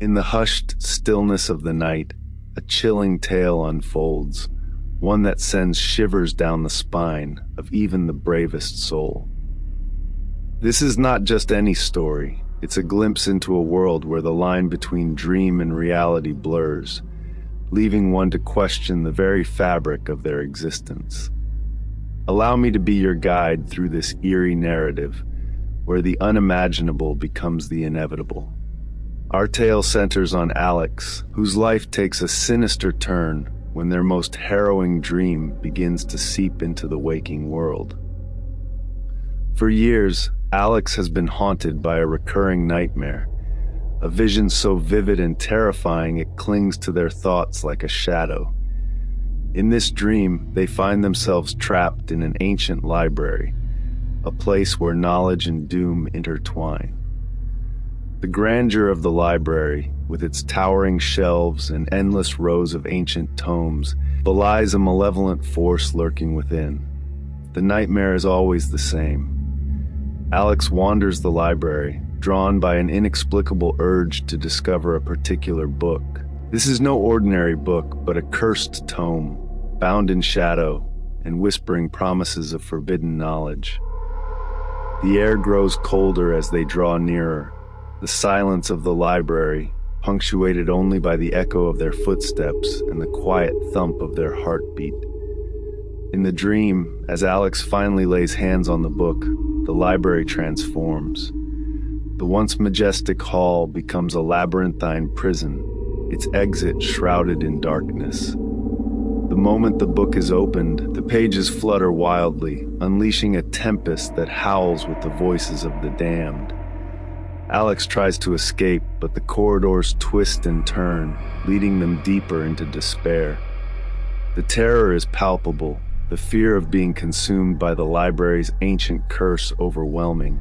In the hushed stillness of the night, a chilling tale unfolds, one that sends shivers down the spine of even the bravest soul. This is not just any story, it's a glimpse into a world where the line between dream and reality blurs, leaving one to question the very fabric of their existence. Allow me to be your guide through this eerie narrative, where the unimaginable becomes the inevitable. Our tale centers on Alex, whose life takes a sinister turn when their most harrowing dream begins to seep into the waking world. For years, Alex has been haunted by a recurring nightmare, a vision so vivid and terrifying it clings to their thoughts like a shadow. In this dream, they find themselves trapped in an ancient library, a place where knowledge and doom intertwine. The grandeur of the library, with its towering shelves and endless rows of ancient tomes, belies a malevolent force lurking within. The nightmare is always the same. Alex wanders the library, drawn by an inexplicable urge to discover a particular book. This is no ordinary book, but a cursed tome, bound in shadow and whispering promises of forbidden knowledge. The air grows colder as they draw nearer, the silence of the library, punctuated only by the echo of their footsteps and the quiet thump of their heartbeat. In the dream, as Alex finally lays hands on the book, the library transforms. The once majestic hall becomes a labyrinthine prison, its exit shrouded in darkness. The moment the book is opened, the pages flutter wildly, unleashing a tempest that howls with the voices of the damned. Alex tries to escape, but the corridors twist and turn, leading them deeper into despair. The terror is palpable, the fear of being consumed by the library's ancient curse overwhelming.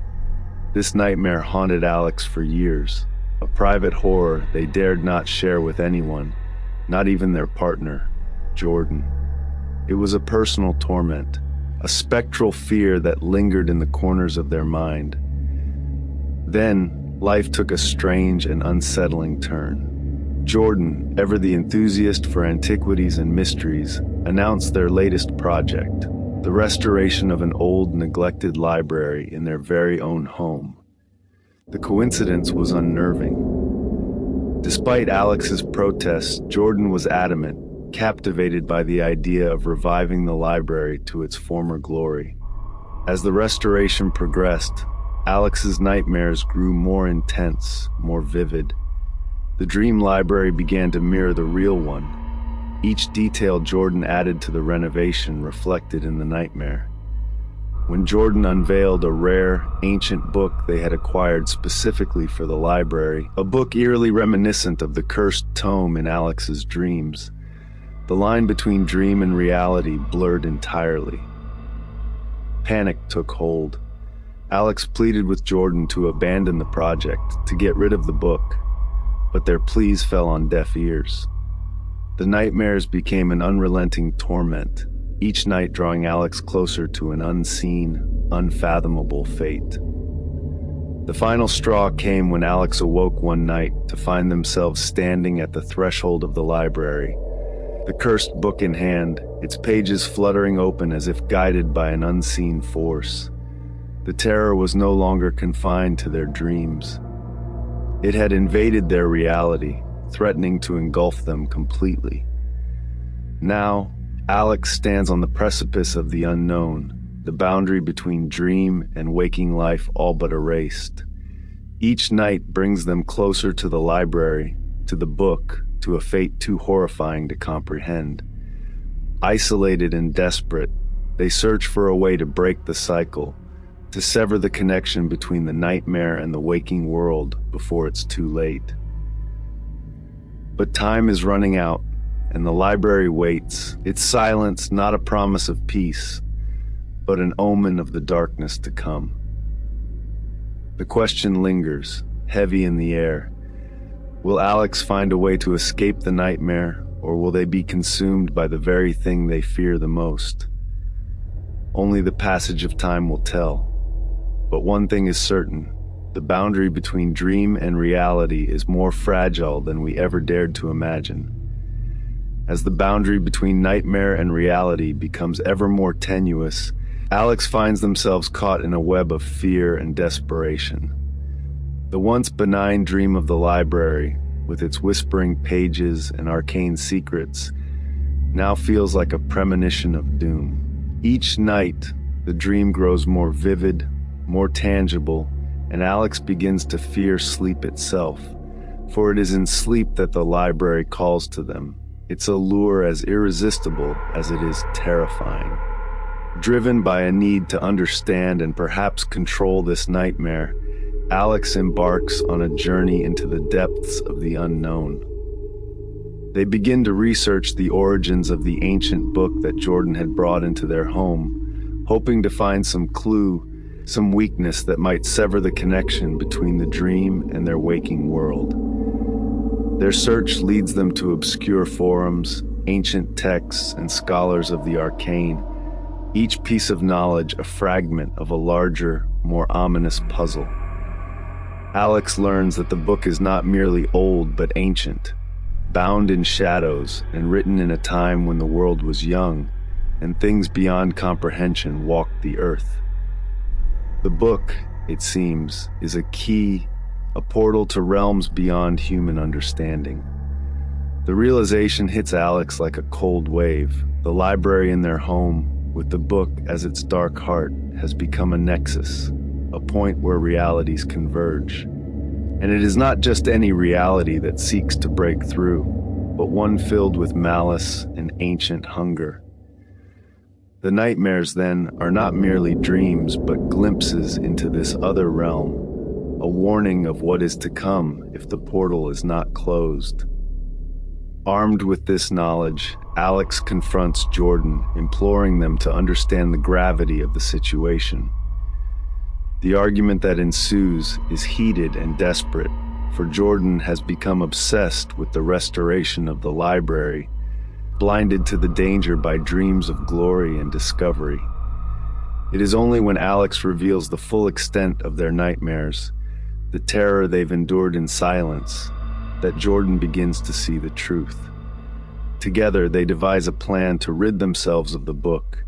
This nightmare haunted Alex for years, a private horror they dared not share with anyone, not even their partner, Jordan. It was a personal torment, a spectral fear that lingered in the corners of their mind. Then, life took a strange and unsettling turn. Jordan, ever the enthusiast for antiquities and mysteries, announced their latest project, the restoration of an old, neglected library in their very own home. The coincidence was unnerving. Despite Alex's protests, Jordan was adamant, captivated by the idea of reviving the library to its former glory. As the restoration progressed, Alex's nightmares grew more intense, more vivid. The dream library began to mirror the real one, each detail Jordan added to the renovation reflected in the nightmare. When Jordan unveiled a rare, ancient book they had acquired specifically for the library, a book eerily reminiscent of the cursed tome in Alex's dreams, the line between dream and reality blurred entirely. Panic took hold. Alex pleaded with Jordan to abandon the project, to get rid of the book, but their pleas fell on deaf ears. The nightmares became an unrelenting torment, each night drawing Alex closer to an unseen, unfathomable fate. The final straw came when Alex awoke one night to find themselves standing at the threshold of the library, the cursed book in hand, its pages fluttering open as if guided by an unseen force. The terror was no longer confined to their dreams. It had invaded their reality, threatening to engulf them completely. Now, Alex stands on the precipice of the unknown, the boundary between dream and waking life all but erased. Each night brings them closer to the library, to the book, to a fate too horrifying to comprehend. Isolated and desperate, they search for a way to break the cycle, to sever the connection between the nightmare and the waking world before it's too late. But time is running out, and the library waits, its silence not a promise of peace, but an omen of the darkness to come. The question lingers, heavy in the air. Will Alex find a way to escape the nightmare, or will they be consumed by the very thing they fear the most? Only the passage of time will tell. But one thing is certain, the boundary between dream and reality is more fragile than we ever dared to imagine. As the boundary between nightmare and reality becomes ever more tenuous, Alex finds themselves caught in a web of fear and desperation. The once benign dream of the library, with its whispering pages and arcane secrets, now feels like a premonition of doom. Each night, the dream grows more vivid, more tangible, and Alex begins to fear sleep itself, for it is in sleep that the library calls to them, its allure as irresistible as it is terrifying. Driven by a need to understand and perhaps control this nightmare, Alex embarks on a journey into the depths of the unknown. They begin to research the origins of the ancient book that Jordan had brought into their home, hoping to find some clue, some weakness that might sever the connection between the dream and their waking world. Their search leads them to obscure forums, ancient texts, and scholars of the arcane, each piece of knowledge a fragment of a larger, more ominous puzzle. Alex learns that the book is not merely old but ancient, bound in shadows and written in a time when the world was young and things beyond comprehension walked the earth. The book, it seems, is a key, a portal to realms beyond human understanding. The realization hits Alex like a cold wave. The library in their home, with the book as its dark heart, has become a nexus, a point where realities converge. And it is not just any reality that seeks to break through, but one filled with malice and ancient hunger. The nightmares, then, are not merely dreams, but glimpses into this other realm, a warning of what is to come if the portal is not closed. Armed with this knowledge, Alex confronts Jordan, imploring them to understand the gravity of the situation. The argument that ensues is heated and desperate, for Jordan has become obsessed with the restoration of the library, blinded to the danger by dreams of glory and discovery. It is only when Alex reveals the full extent of their nightmares, the terror they've endured in silence, that Jordan begins to see the truth. Together, they devise a plan to rid themselves of the book,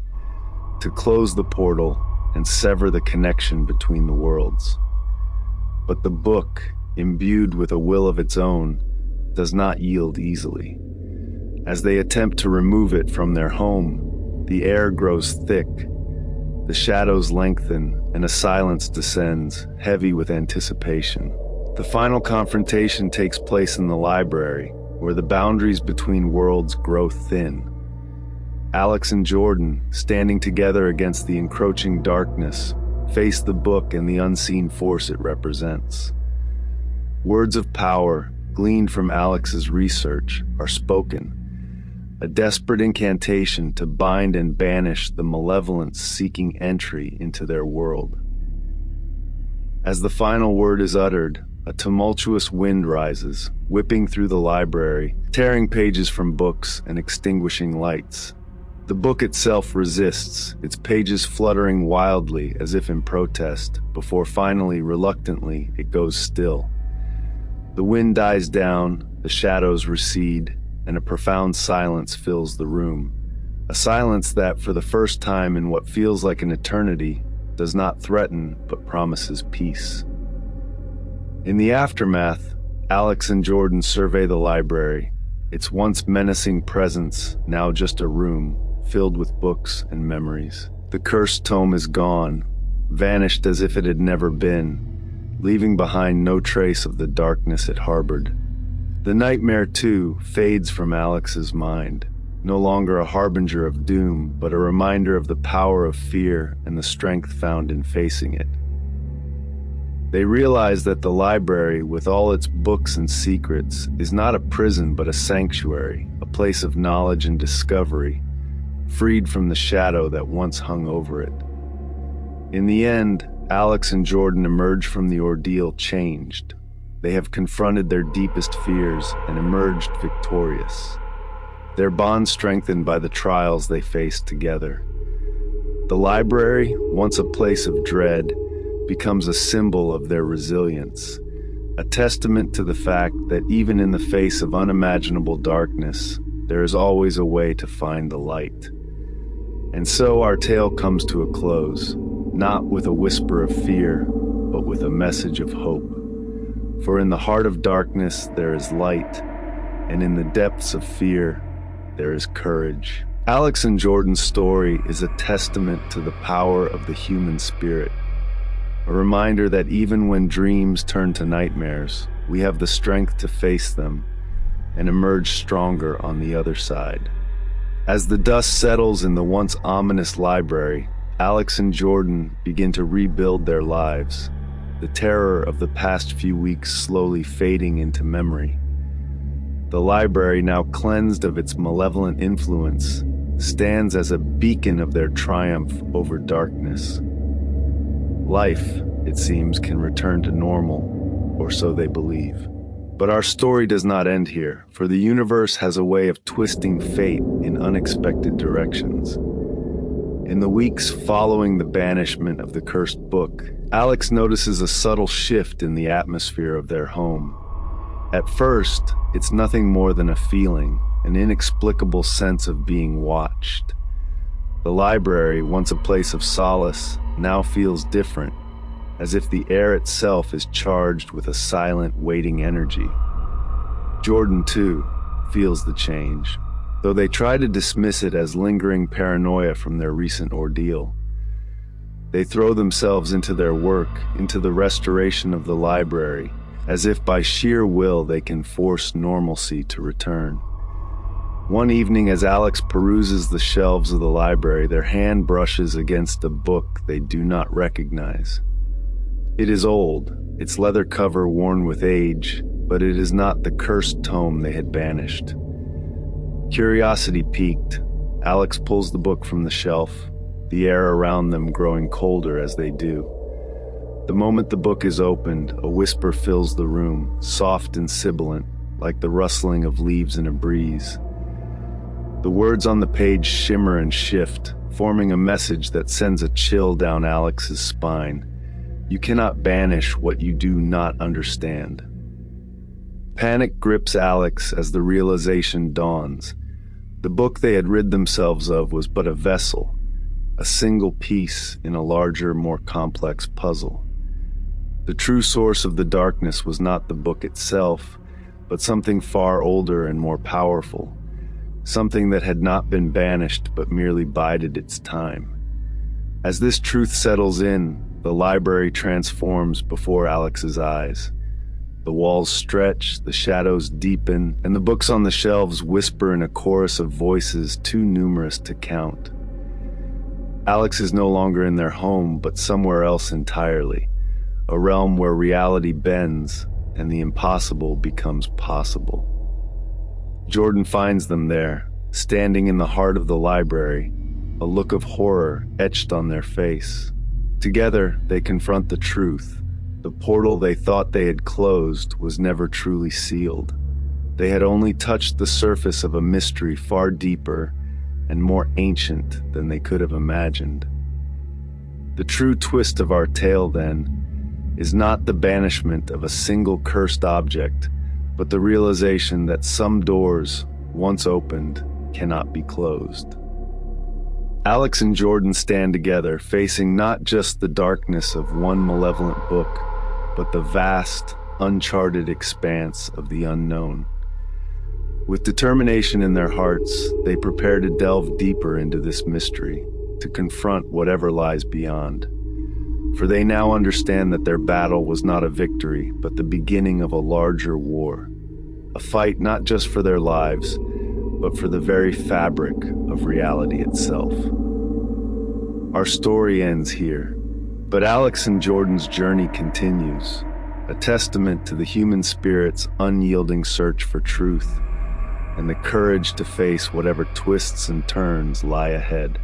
to close the portal and sever the connection between the worlds. But the book, imbued with a will of its own, does not yield easily. As they attempt to remove it from their home, the air grows thick, the shadows lengthen, and a silence descends, heavy with anticipation. The final confrontation takes place in the library, where the boundaries between worlds grow thin. Alex and Jordan, standing together against the encroaching darkness, face the book and the unseen force it represents. Words of power, gleaned from Alex's research, are spoken, a desperate incantation to bind and banish the malevolence seeking entry into their world. As the final word is uttered, a tumultuous wind rises, whipping through the library, tearing pages from books and extinguishing lights. The book itself resists, its pages fluttering wildly as if in protest, before finally, reluctantly, it goes still. The wind dies down, the shadows recede, and a profound silence fills the room. A silence that, for the first time in what feels like an eternity, does not threaten but promises peace. In the aftermath, Alex and Jordan survey the library, its once menacing presence now just a room filled with books and memories. The cursed tome is gone, vanished as if it had never been, leaving behind no trace of the darkness it harbored. The nightmare, too, fades from Alex's mind, no longer a harbinger of doom, but a reminder of the power of fear and the strength found in facing it. They realize that the library, with all its books and secrets, is not a prison but a sanctuary, a place of knowledge and discovery, freed from the shadow that once hung over it. In the end, Alex and Jordan emerge from the ordeal changed. They have confronted their deepest fears and emerged victorious, their bond strengthened by the trials they faced together. The library, once a place of dread, becomes a symbol of their resilience, a testament to the fact that even in the face of unimaginable darkness, there is always a way to find the light. And so our tale comes to a close, not with a whisper of fear, but with a message of hope. For in the heart of darkness there is light, and in the depths of fear there is courage. Alex and Jordan's story is a testament to the power of the human spirit, a reminder that even when dreams turn to nightmares, we have the strength to face them and emerge stronger on the other side. As the dust settles in the once ominous library, Alex and Jordan begin to rebuild their lives, the terror of the past few weeks slowly fading into memory. The library, now cleansed of its malevolent influence, stands as a beacon of their triumph over darkness. Life, it seems, can return to normal, or so they believe. But our story does not end here, for the universe has a way of twisting fate in unexpected directions. In the weeks following the banishment of the cursed book, Alex notices a subtle shift in the atmosphere of their home. At first, it's nothing more than a feeling, an inexplicable sense of being watched. The library, once a place of solace, now feels different, as if the air itself is charged with a silent, waiting energy. Jordan, too, feels the change, though they try to dismiss it as lingering paranoia from their recent ordeal. They throw themselves into their work, into the restoration of the library, as if by sheer will they can force normalcy to return. One evening, as Alex peruses the shelves of the library, their hand brushes against a book they do not recognize. It is old, its leather cover worn with age, but it is not the cursed tome they had banished. Curiosity piqued, Alex pulls the book from the shelf, the air around them growing colder as they do. The moment the book is opened, a whisper fills the room, soft and sibilant, like the rustling of leaves in a breeze. The words on the page shimmer and shift, forming a message that sends a chill down Alex's spine. You cannot banish what you do not understand. Panic grips Alex as the realization dawns. The book they had rid themselves of was but a vessel, a single piece in a larger, more complex puzzle. The true source of the darkness was not the book itself, but something far older and more powerful, something that had not been banished but merely bided its time. As this truth settles in, the library transforms before Alex's eyes. The walls stretch, the shadows deepen, and the books on the shelves whisper in a chorus of voices too numerous to count. Alex is no longer in their home, but somewhere else entirely, a realm where reality bends and the impossible becomes possible. Jordan finds them there, standing in the heart of the library, a look of horror etched on their face. Together, they confront the truth. The portal they thought they had closed was never truly sealed. They had only touched the surface of a mystery far deeper and more ancient than they could have imagined. The true twist of our tale, then, is not the banishment of a single cursed object, but the realization that some doors, once opened, cannot be closed. Alex and Jordan stand together, facing not just the darkness of one malevolent book, but the vast, uncharted expanse of the unknown. With determination in their hearts, they prepare to delve deeper into this mystery, to confront whatever lies beyond. For they now understand that their battle was not a victory, but the beginning of a larger war. A fight not just for their lives, but for the very fabric of reality itself. Our story ends here, but Alex and Jordan's journey continues, a testament to the human spirit's unyielding search for truth and the courage to face whatever twists and turns lie ahead.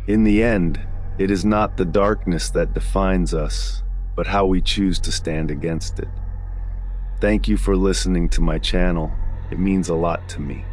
In the end, it is not the darkness that defines us, but how we choose to stand against it. Thank you for listening to my channel. It means a lot to me.